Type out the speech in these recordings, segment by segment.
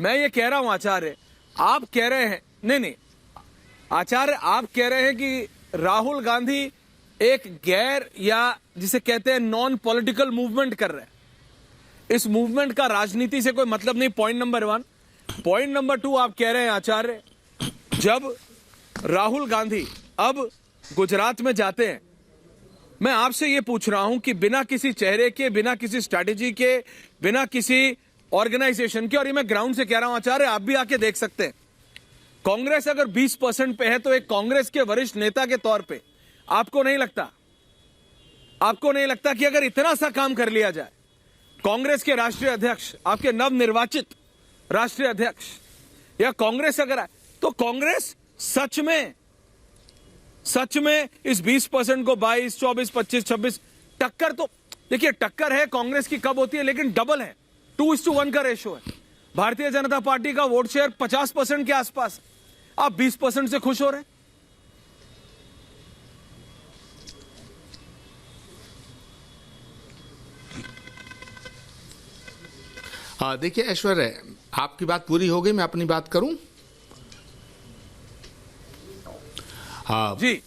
मैं ये कह रहा हूं आचार्य, आप कह रहे हैं, नहीं आचार्य, आप कह रहे हैं कि राहुल गांधी एक गैर या जिसे कहते हैं नॉन पॉलिटिकल मूवमेंट कर रहे हैं। इस मूवमेंट का राजनीति से कोई मतलब नहीं, पॉइंट नंबर 1। पॉइंट नंबर 2, आप कह रहे हैं आचार्य, जब राहुल गांधी अब गुजरात में जाते हैं, मैं आपसे यह पूछ रहा हूं कि बिना किसी चेहरे के, बिना किसी स्ट्रैटेजी के, बिना किसी ऑर्गेनाइजेशन के, और ये मैं ग्राउंड से कह रहा हूं आचार्य, आप भी आके देख सकते हैं, कांग्रेस अगर 20% पे है तो एक कांग्रेस के वरिष्ठ नेता के तौर पे आपको नहीं लगता कि अगर इतना सा काम कर लिया जाए, कांग्रेस के राष्ट्रीय अध्यक्ष, आपके नवनिर्वाचित राष्ट्रीय अध्यक्ष या कांग्रेस अगर आए, तो कांग्रेस सच में इस 20% को 22, 24, 25, 26 टक्कर, तो देखिए टक्कर है कांग्रेस की कब होती है, लेकिन डबल है, 2:1 का रेशो है। भारतीय जनता पार्टी का वोट शेयर 50% के आसपास, आप 20% से खुश हो रहे हैं? देखिए ऐश्वर्य, आपकी बात पूरी हो गई, मैं अपनी बात करूं? हाँ जी,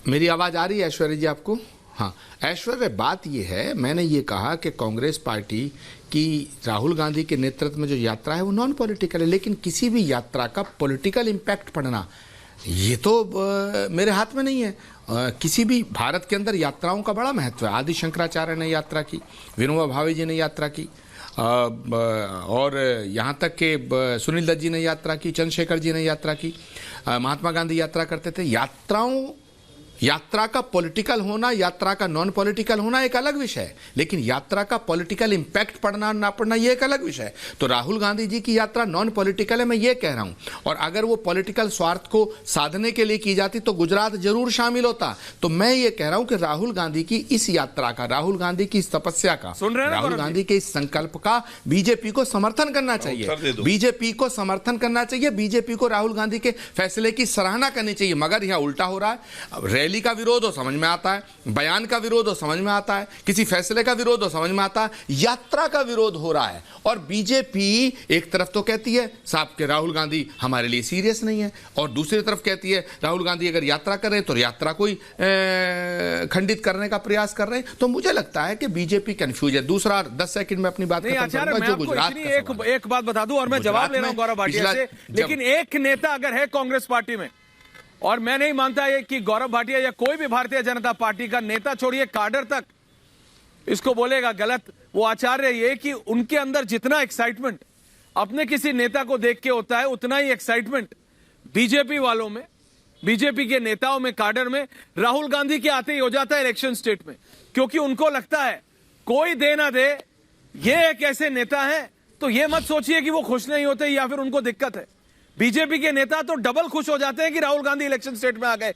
मेरी आवाज आ रही है ऐश्वर्य जी आपको? हाँ ऐश्वर्य, बात यह है, मैंने ये कहा कि कांग्रेस पार्टी की राहुल गांधी के नेतृत्व में जो यात्रा है वो नॉन पॉलिटिकल है, लेकिन किसी भी यात्रा का पॉलिटिकल इम्पैक्ट पड़ना ये तो मेरे हाथ में नहीं है। किसी भी भारत के अंदर यात्राओं का बड़ा महत्व है। आदि शंकराचार्य ने यात्रा की, विनोबा भावे जी ने यात्रा की, और यहाँ तक कि सुनील दत्त जी ने यात्रा की, चंद्रशेखर जी ने यात्रा की, महात्मा गांधी यात्रा करते थे। यात्रा का पॉलिटिकल होना, यात्रा का नॉन पॉलिटिकल होना एक अलग विषय है, लेकिन यात्रा का पॉलिटिकल इंपैक्ट पड़ना ना पड़ना ये एक अलग विषय है। तो राहुल गांधी जी की यात्रा नॉन पॉलिटिकल है, मैं ये कह रहा हूं। और अगर वो पॉलिटिकल स्वार्थ को साधने के लिए की जाती तो गुजरात जरूर शामिल होता। तो मैं ये कह रहा हूं कि राहुल गांधी की इस यात्रा का, राहुल गांधी की इस तपस्या का, राहुल गांधी के इस संकल्प का बीजेपी को समर्थन करना चाहिए। बीजेपी को समर्थन करना चाहिए, बीजेपी को राहुल गांधी के फैसले की सराहना करनी चाहिए। मगर यहां उल्टा हो रहा है। रैली का विरोध हो समझ में आता है, बयान का विरोध हो समझ में आता है, किसी फैसले का विरोध हो समझ में आता है, यात्रा का विरोध हो रहा है। और बीजेपी एक तरफ तो कहती है साहब के राहुल गांधी हमारे लिए सीरियस नहीं है, और दूसरी तरफ कहती है राहुल गांधी अगर यात्रा कर रहे हैं तो यात्रा कोई खंडित करने का प्रयास कर रहे हैं। तो मुझे लगता है कि बीजेपी कंफ्यूज है। दूसरा 10 सेकंड में अपनी बात खत्म करूंगा। जो गुजरात एक बात बता दूं, और मैं जवाब ले रहा हूं गौरव भाटिया से, लेकिन एक नेता अगर है कांग्रेस पार्टी में, और मैं नहीं मानता है कि गौरव भाटिया या कोई भी भारतीय जनता पार्टी का नेता, छोड़िए काडर तक, इसको बोलेगा गलत, वो आचार्य ये कि उनके अंदर जितना एक्साइटमेंट अपने किसी नेता को देख के होता है, उतना ही एक्साइटमेंट बीजेपी वालों में, बीजेपी के नेताओं में, काडर में राहुल गांधी के आते ही हो जाता है इलेक्शन स्टेट में। क्योंकि उनको लगता है कोई दे ना दे, ये एक ऐसे नेता है, तो ये मत सोचिए कि वो खुश नहीं होते या फिर उनको दिक्कत है। बीजेपी के नेता तो डबल खुश हो जाते हैं कि राहुल गांधी इलेक्शन स्टेट में आ गए,